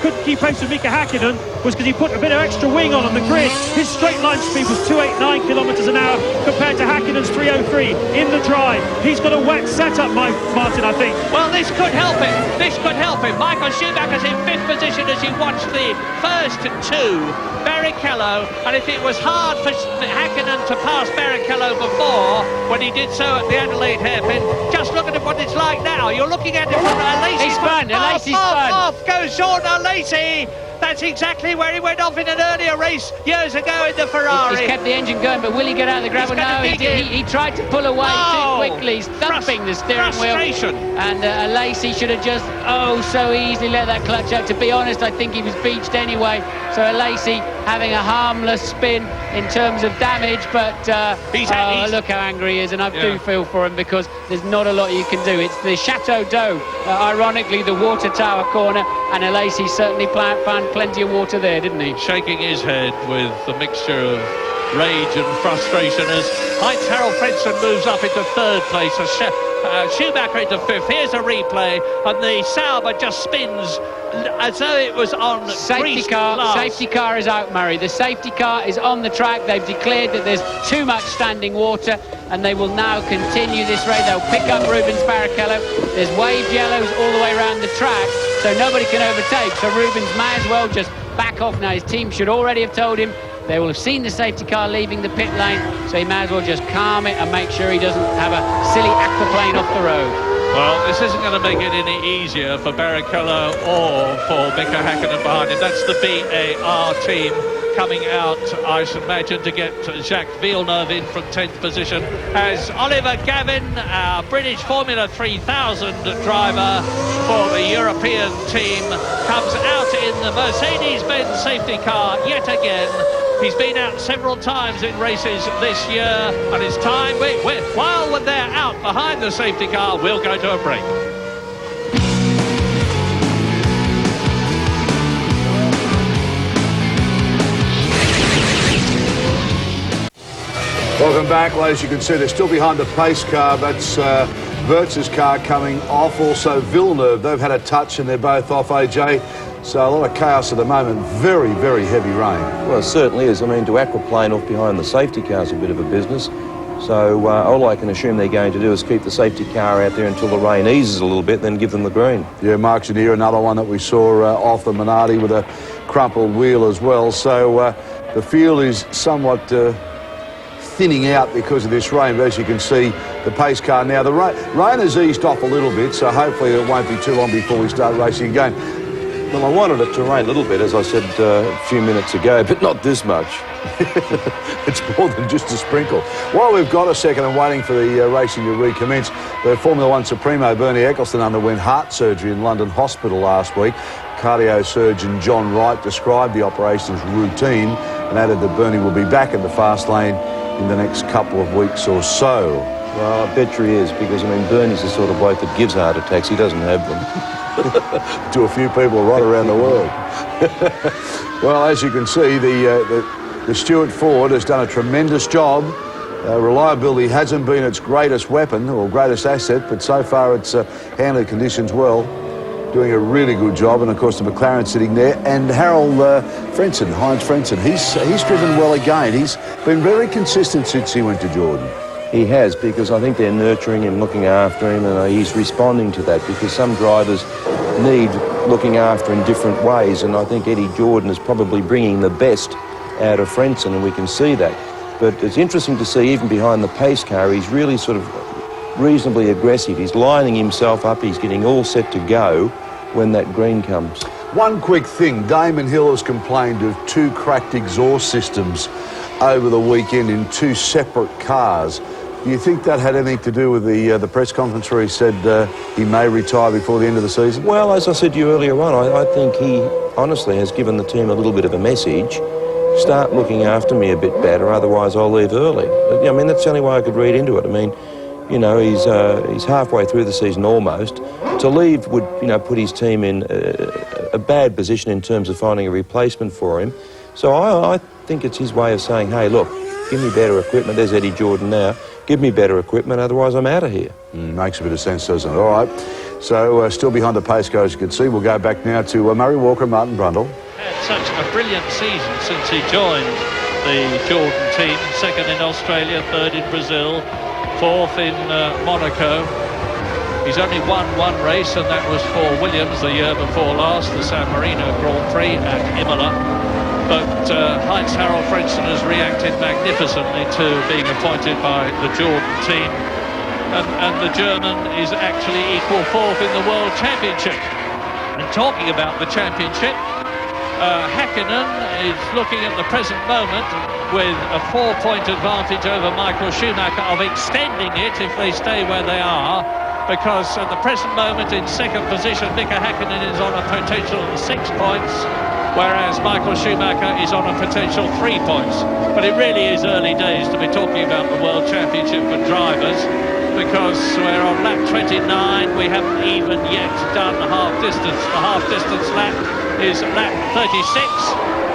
couldn't keep pace with Mika Hakkinen was because he put a bit of extra wing on the grid. His straight line speed was 289 kilometres an hour compared to Hakkinen's 303 in the drive. He's got a wet setup, Martin, I think. Well, this could help him. This could help him. Michael Schumacher's in 5th position as you watch the first two. Barrichello, and if it was hard for Hakkinen to pass Barrichello before, when he did so at the Adelaide hairpin, just look at what it's like now. You're looking at it from Alesi. He's spun. Alesi's spun. Off goes Sean Alesi. That's exactly where he went off in an earlier race years ago in the Ferrari. He's kept the engine going, but will he get out of the gravel? No, he tried to pull away too quickly. He's thumping the steering wheel. And Alesi should have just, so easily let that clutch out. To be honest, I think he was beached anyway. So Alesi having a harmless spin in terms of damage, but look how angry he is, and I do feel for him because there's not a lot you can do. It's the Chateau d'Eau, ironically the water tower corner, and Alesi certainly found plenty of water there, didn't he? Shaking his head with a mixture of rage and frustration as Heinz Harald Frentzen moves up into 3rd place, Schumacher into 5th. Here's a replay, and the Sauber just spins as though it was on safety car. Glass. Safety car is out, Murray. The safety car is on the track. They've declared that there's too much standing water, and they will now continue this race. They'll pick up Rubens Barrichello. There's waved yellows all the way around the track, so nobody can overtake. So Rubens may as well just back off now. His team should already have told him. They will have seen the safety car leaving the pit lane, so he may as well just calm it and make sure he doesn't have a silly aquaplane off the road. Well, this isn't going to make it any easier for Barrichello or for Mika Hakkinen behind him. That's the BAR team coming out, I should imagine, to get Jacques Villeneuve in from 10th position as Oliver Gavin, our British Formula 3000 driver for the European team, comes out in the Mercedes-Benz safety car yet again. He's been out several times in races this year, and it's time, while they're out behind the safety car, we'll go to a break. Welcome back, ladies. You can see they're still behind the pace car. That's Wirtz's car coming off. Also Villeneuve, they've had a touch and they're both off, AJ. So a lot of chaos at the moment. Very, very heavy rain. Well, it certainly is. I mean, to aquaplane off behind the safety car is a bit of a business. So all I can assume they're going to do is keep the safety car out there until the rain eases a little bit, then give them the green. Yeah, Mark Janier, another one that we saw off the Minardi with a crumpled wheel as well. So the field is somewhat thinning out because of this rain, but as you can see, the pace car now, the rain has eased off a little bit, so hopefully it won't be too long before we start racing again. Well, I wanted it to rain a little bit, as I said a few minutes ago, but not this much. It's more than just a sprinkle. While we've got a second and waiting for the racing to recommence, the Formula One Supremo Bernie Eccleston underwent heart surgery in London Hospital last week. Cardio surgeon John Wright described the operation as routine and added that Bernie will be back in the fast lane in the next couple of weeks or so. Well, I bet you he is, because, I mean, Bernie's the sort of bloke that gives heart attacks. He doesn't have them. To a few people right around the world. Well, as you can see, the Stewart Ford has done a tremendous job. Reliability hasn't been its greatest weapon or greatest asset, but so far it's handled conditions well. Doing a really good job, and of course the McLaren sitting there, and Harold Frentzen, Heinz Frentzen, he's driven well again. He's been very consistent since he went to Jordan. He has, because I think they're nurturing him, looking after him, and he's responding to that, because some drivers need looking after in different ways, and I think Eddie Jordan is probably bringing the best out of Frentzen, and we can see that. But it's interesting to see, even behind the pace car, he's really sort of reasonably aggressive. He's lining himself up, he's getting all set to go when that green comes. One quick thing, Damon Hill has complained of two cracked exhaust systems over the weekend in two separate cars. Do you think that had anything to do with the press conference where he said he may retire before the end of the season? Well, as I said to you earlier on, I think he honestly has given the team a little bit of a message. Start looking after me a bit better, otherwise I'll leave early. I mean, that's the only way I could read into it. I mean, you know, he's halfway through the season almost. To leave would, you know, put his team in a bad position in terms of finding a replacement for him. So I think it's his way of saying, hey, look, give me better equipment. There's Eddie Jordan now. Give me better equipment, otherwise I'm out of here. Makes a bit of sense, doesn't it? All right. So still behind the pace car, as you can see. We'll go back now to Murray Walker and Martin Brundle. Had such a brilliant season since he joined the Jordan team. Second in Australia, third in Brazil, fourth in Monaco. He's only won one race, and that was for Williams the year before last, the San Marino Grand Prix at Imola. But Heinz-Harald Frentzen has reacted magnificently to being appointed by the Jordan team. And the German is actually equal fourth in the World Championship. And talking about the championship, Häkkinen is looking at the present moment with a 4-point advantage over Michael Schumacher of extending it if they stay where they are, because at the present moment in second position Mika Häkkinen is on a potential 6 points, whereas Michael Schumacher is on a potential 3 points. But it really is early days to be talking about the World Championship for drivers, because we're on lap 29, we haven't even yet done half distance. The half distance lap is lap 36,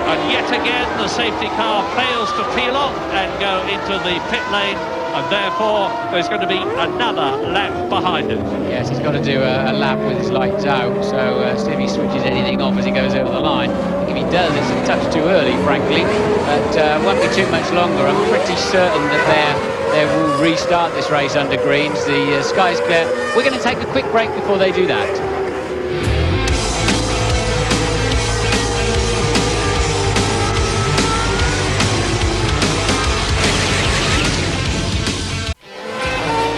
and yet again the safety car fails to peel off and go into the pit lane, and therefore there's going to be another lap behind him. Yes, he's got to do a lap with his lights out, so see if he switches anything off as he goes over the line. I think if he does, it's a touch too early, frankly, but won't be too much longer. I'm pretty certain that they will restart this race under greens. The sky's clear. We're going to take a quick break before they do that.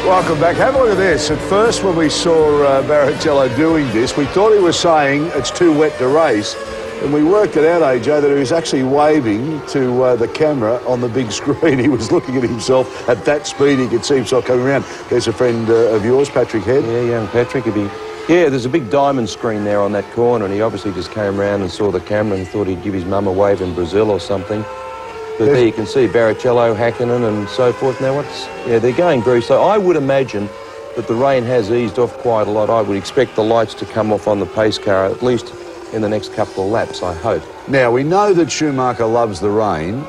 Welcome back. Have a look at this. At first, when we saw Barrichello doing this, we thought he was saying it's too wet to race. And we worked it out, AJ, that he was actually waving to the camera on the big screen. He was looking at himself at that speed. He could see himself coming around. There's a friend of yours, Patrick Head. Yeah, young Patrick. Yeah, there's a big diamond screen there on that corner, and he obviously just came around and saw the camera and thought he'd give his mum a wave in Brazil or something. But there you can see Barrichello, Häkkinen and so forth. Now, they're going very slow. I would imagine that the rain has eased off quite a lot. I would expect the lights to come off on the pace car, at least in the next couple of laps, I hope. Now, we know that Schumacher loves the rain.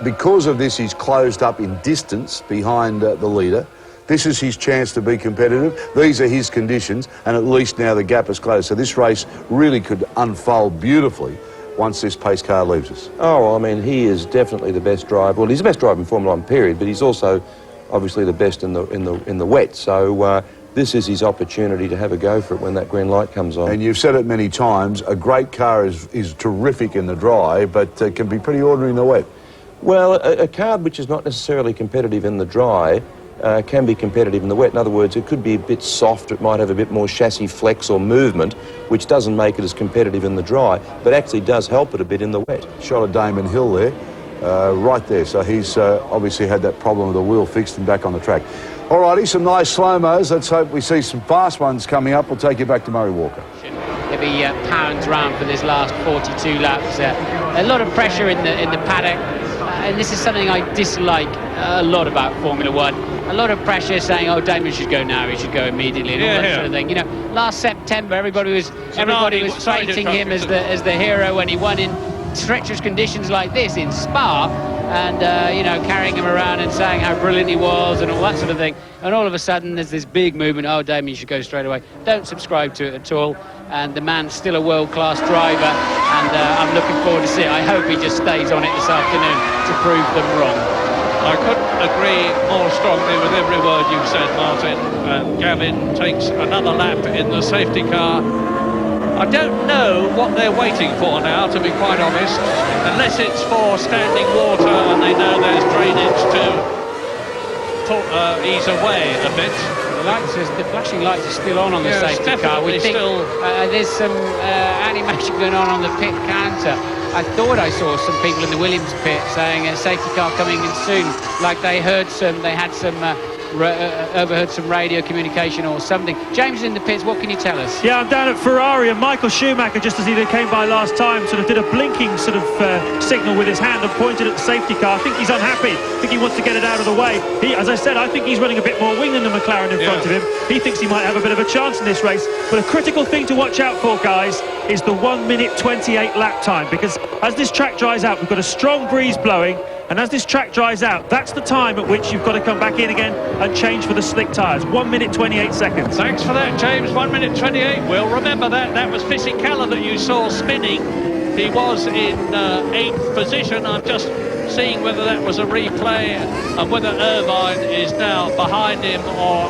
Because of this, he's closed up in distance behind the leader. This is his chance to be competitive. These are his conditions, and at least now the gap is closed. So this race really could unfold beautifully once this pace car leaves us. Oh, I mean, he is definitely the best driver. Well, he's the best driver in Formula 1, period, but he's also obviously the best in the wet. So this is his opportunity to have a go for it when that green light comes on. And you've said it many times, a great car is terrific in the dry, but can be pretty ordinary in the wet. Well, a car which is not necessarily competitive in the dry can be competitive in the wet. In other words, it could be a bit soft, it might have a bit more chassis flex or movement, which doesn't make it as competitive in the dry, but actually does help it a bit in the wet. Shot of Damon Hill there, right there. So he's obviously had that problem with the wheel fixed and back on the track. Alrighty, some nice slow-mos. Let's hope we see some fast ones coming up. We'll take you back to Murray Walker. He'll be pounds round for this last 42 laps. A lot of pressure in the paddock, and this is something I dislike a lot about Formula 1. A lot of pressure saying, oh, Damon should go now, he should go immediately, and all that sort of thing. You know, last September, everybody was fighting him as the hero when he won in treacherous conditions like this in Spa, and you know, carrying him around and saying how brilliant he was and all that sort of thing. And all of a sudden there's this big movement, oh, Damon, you should go straight away. Don't subscribe to it at all, and the man's still a world-class driver, and I'm looking forward to see it. I hope he just stays on it this afternoon to prove them wrong. I couldn't agree more strongly with every word you've said, Martin. Gavin takes another lap in the safety car. I don't know what they're waiting for now, to be quite honest, unless it's for standing water and they know there's drainage to ease away a bit. The flashing lights are still on the safety car. We think there's some animation going on the pit counter. I thought I saw some people in the Williams pit saying a safety car coming in soon, like they had some overheard some radio communication or something. James is in the pits, what can you tell us? Yeah, I'm down at Ferrari, and Michael Schumacher, just as he came by last time, sort of did a blinking sort of signal with his hand and pointed at the safety car. I think he's unhappy. I think he wants to get it out of the way. As I said, I think he's running a bit more wing than the McLaren in front of him. He thinks he might have a bit of a chance in this race. But a critical thing to watch out for, guys, is the 1 minute 28 lap time, because as this track dries out, we've got a strong breeze blowing. And as this track dries out, that's the time at which you've got to come back in again and change for the slick tyres. 1 minute 28 seconds. Thanks for that, James. 1 minute 28. We'll remember that. That was Fisichella that you saw spinning. He was in 8th position. I'm just seeing whether that was a replay and whether Irvine is now behind him or